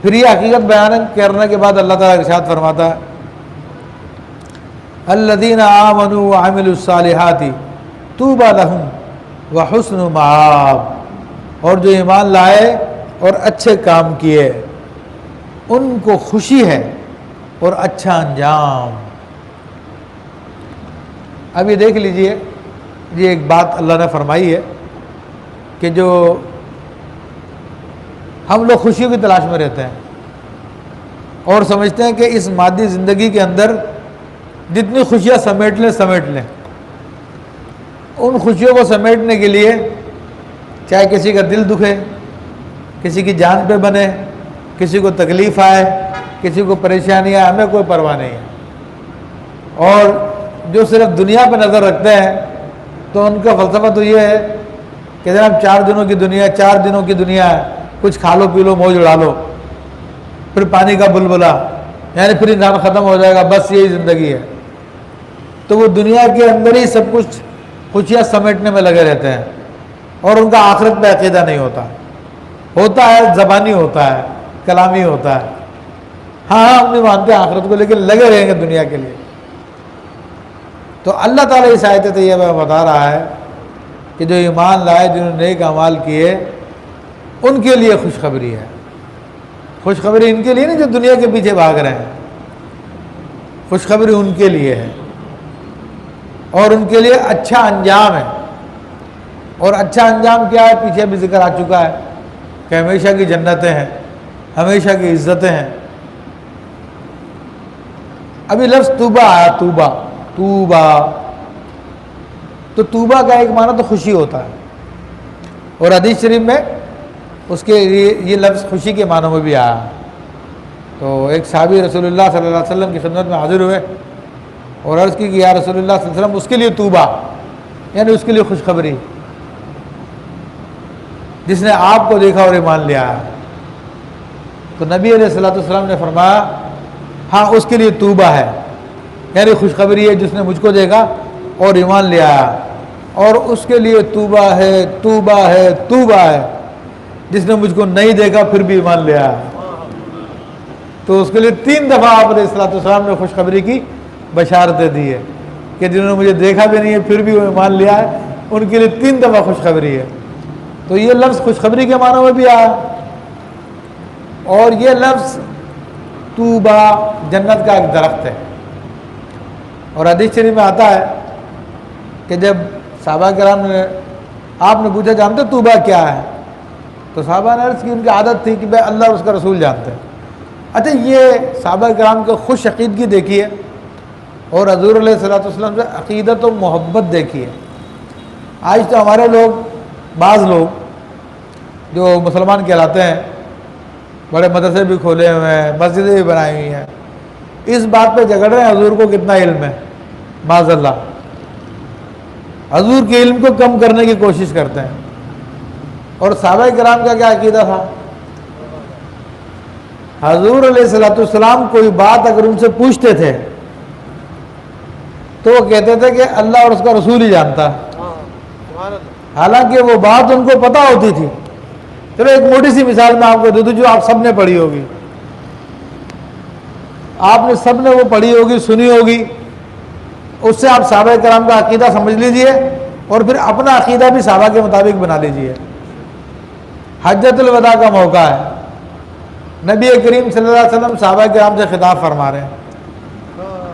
پھر یہ حقیقت بیان کرنے کے بعد اللہ تعالیٰ ارشاد فرماتا ہے الذین آمنوا وعملوا الصالحات طوبی لہم وحسن مآب، اور جو ایمان لائے اور اچھے کام کیے ان کو خوشی ہے اور اچھا انجام۔ اب یہ دیکھ لیجئے، یہ ایک بات اللہ نے فرمائی ہے کہ جو ہم لوگ خوشیوں کی تلاش میں رہتے ہیں اور سمجھتے ہیں کہ اس مادی زندگی کے اندر جتنی خوشیاں سمیٹ لیں، ان خوشیوں کو سمیٹنے کے لیے چاہے کسی کا دل دکھے، کسی کی جان پہ بنے، کسی کو تکلیف آئے، کسی کو پریشانی آئے، ہمیں کوئی پرواہ نہیں ہے۔ اور جو صرف دنیا پہ نظر رکھتے ہیں تو ان کا فلسفہ تو یہ ہے کہ جناب 4 دنوں کی دنیا ہے، کچھ کھا لو پی لو موج اڑا لو، پھر پانی کا بلبلا، یعنی پھر انسان ختم ہو جائے گا، بس یہی زندگی ہے۔ تو وہ دنیا کے اندر ہی سب کچھ خوشیاں سمیٹنے میں لگے رہتے ہیں اور ان کا آخرت پہ عقیدہ نہیں ہوتا ہے، زبانی ہوتا ہے، کلامی ہوتا ہے، ہاں ہم نہیں مانتے آخرت کو، لیکن لگے رہیں گے دنیا کے لیے۔ تو اللہ تعالیٰ اس آیت طیبہ میں بتا رہا ہے کہ جو ایمان لائے، جنہوں نے نیک اعمال کیے، ان کے لیے خوشخبری ہے۔ خوشخبری ان کے لیے نہیں جو دنیا کے پیچھے بھاگ رہے ہیں، خوشخبری ان کے لیے ہے اور ان کے لیے اچھا انجام ہے۔ اور اچھا انجام کیا ہے؟ پیچھے بھی ذکر آ چکا ہے کہ ہمیشہ کی جنتیں ہیں، ہمیشہ کی عزتیں ہیں۔ ابھی لفظ توبہ آیا، توبہ تو توبہ کا ایک معنی تو خوشی ہوتا ہے، اور حدیث شریف میں اس کے یہ لفظ خوشی کے معنوں میں بھی آیا۔ تو ایک صحابی رسول اللہ صلی اللہ علیہ وسلم کی خدمت میں حاضر ہوئے اور عرض کی کہ یا رسول اللہ صلی اللہ علیہ وسلم، اس کے لیے توبہ یعنی اس کے لیے خوشخبری، جس نے آپ کو دیکھا اور ایمان لیا ہے۔ تو نبی علیہ الصلوۃ والسلام نے فرمایا ہاں اس کے لیے توبہ ہے، یعنی خوشخبری ہے جس نے مجھ کو دیکھا اور ایمان لیا ہے، اور اس کے لیے توبہ ہے جس نے مجھ کو نہیں دیکھا پھر بھی ایمان لیا ہے۔ تو اس کے لیے 3 دفعہ آپ علیہ الصلوۃ والسلام نے خوشخبری کی بشارتیں دی ہے کہ جنہوں نے مجھے دیکھا بھی نہیں ہے پھر بھی وہ ایمان لیا ہے، ان کے لیے 3 دفعہ خوشخبری ہے۔ تو یہ لفظ خوشخبری کے معنوں میں بھی آیا، اور یہ لفظ طوبہ جنت کا ایک درخت ہے۔ اور حدیث شریف میں آتا ہے کہ جب صحابہ کرام نے آپ نے پوچھا جانتے طوبہ کیا ہے؟ تو صحابہ نے عرض کی، ان کی عادت تھی کہ بھائی اللہ اور اس کا رسول جانتے ہیں۔ اچھا، یہ صحابہ کرام کے خوش عقیدگی دیکھی ہے اور حضور علیہ الصلوۃ والسلام سے عقیدت و محبت دیکھی ہے۔ آج تو ہمارے لوگ، بعض لوگ جو مسلمان کہلاتے ہیں، بڑے مدرسے بھی کھولے ہوئے ہیں، مسجدیں بھی بنائی ہوئی ہیں، اس بات پہ جھگڑ رہے ہیں حضور کو کتنا علم ہے۔ معاذ اللہ، حضور کے علم کو کم کرنے کی کوشش کرتے ہیں۔ اور صحابہ کرام کا کیا عقیدہ تھا؟ حضور علیہ الصلوۃ والسلام کوئی بات اگر ان سے پوچھتے تھے تو وہ کہتے تھے کہ اللہ اور اس کا رسول ہی جانتا ہے، حالانکہ وہ بات ان کو پتہ ہوتی تھی۔ چلو ایک موٹی سی مثال میں آپ کو دے دوں جو آپ سب نے پڑھی ہوگی، آپ نے سب نے وہ پڑھی ہوگی، سنی ہوگی، اس سے آپ صحابہ کرام کا عقیدہ سمجھ لیجئے اور پھر اپنا عقیدہ بھی صحابہ کے مطابق بنا لیجئے۔ حجۃ الوداع کا موقع ہے، نبی کریم صلی اللہ علیہ وسلم صحابہ کرام سے خطاب فرما رہے ہیں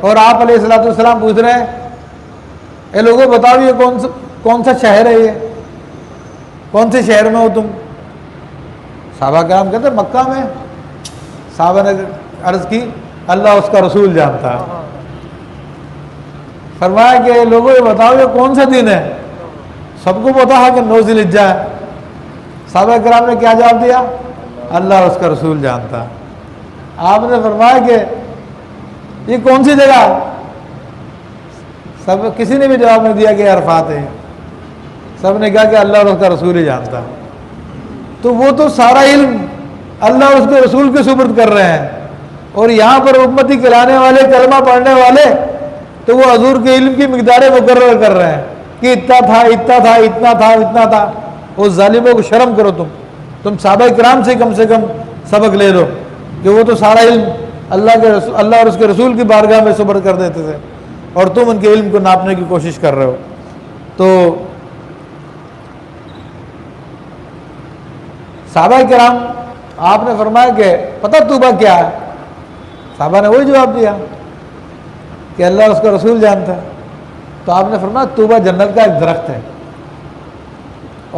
اور آپ علیہ الصلوۃ والسلام پوچھ رہے ہیں اے لوگوں بتاؤ یہ کون سا شہر ہے، یہ کون سے شہر میں ہو تم؟ صحابہ کرام کہتے ہیں مکہ میں۔ صحابہ نے عرض کی اللہ اس کا رسول جانتا ہے۔ فرمایا کہ لوگوں یہ بتاؤ یہ کون سا دن ہے؟ سب کو پتا ہے کہ 9 ذی الحجہ ہے۔ صحابہ کرام نے کیا جواب دیا؟ اللہ اور اس کا رسول جانتا ہے۔ آپ نے فرمایا کہ یہ کون سی جگہ؟ کسی نے بھی جواب نہیں دیا کہ عرفات ہے، سب نے کہا کہ اللہ اور اس کا رسول ہی جانتا ہے۔ تو وہ تو سارا علم اللہ اور اس کے رسول کے سپرد کر رہے ہیں، اور یہاں پر امتی کہلانے والے، کلمہ پڑھنے والے، تو وہ حضور کے علم کی مقداریں مقرر کر رہے ہیں کہ اتنا تھا، اتنا تھا، اتنا تھا، اتنا تھا۔ وہ ظالموں کو شرم کرو، تم صحابہ کرام سے کم سبق لے لو کہ وہ تو سارا علم اللہ اور اس کے رسول کی بارگاہ میں سپرد کر دیتے تھے اور تم ان کے علم کو ناپنے کی کوشش کر رہے ہو. تو صحابہ کرام آپ نے فرمایا کہ پتہ توبہ کیا ہے؟ صحابہ نے وہی جواب دیا کہ اللہ اور اس کا رسول جانتا ہے. تو آپ نے فرمایا توبہ جنت کا ایک درخت ہے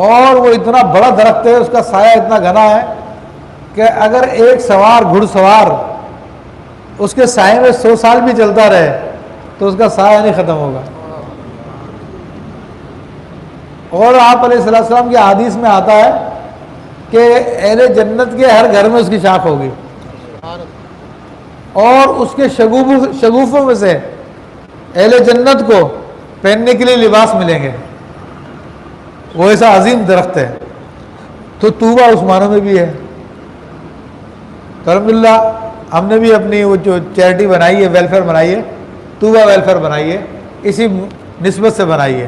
اور وہ اتنا بڑا درخت ہے, اس کا سایہ اتنا گھنا ہے کہ اگر ایک سوار گھڑ سوار اس کے سائے میں 100 سال بھی چلتا رہے تو اس کا سایہ نہیں ختم ہوگا. اور آپ علیہ السلام کی حدیث میں آتا ہے کہ اہل جنت کے ہر گھر میں اس کی شاخ ہوگی اور اس کے شگوفوں میں سے اہل جنت کو پہننے کے لیے لباس ملیں گے. وہ ایسا عظیم درخت ہے. تو توبہ اس معنوں میں بھی ہے. تو الحمدللہ ہم نے بھی اپنی وہ جو چیریٹی بنائی ہے, ویلفیئر بنائی ہے, توبہ ویلفیئر بنائی ہے, اسی نسبت سے بنائی ہے.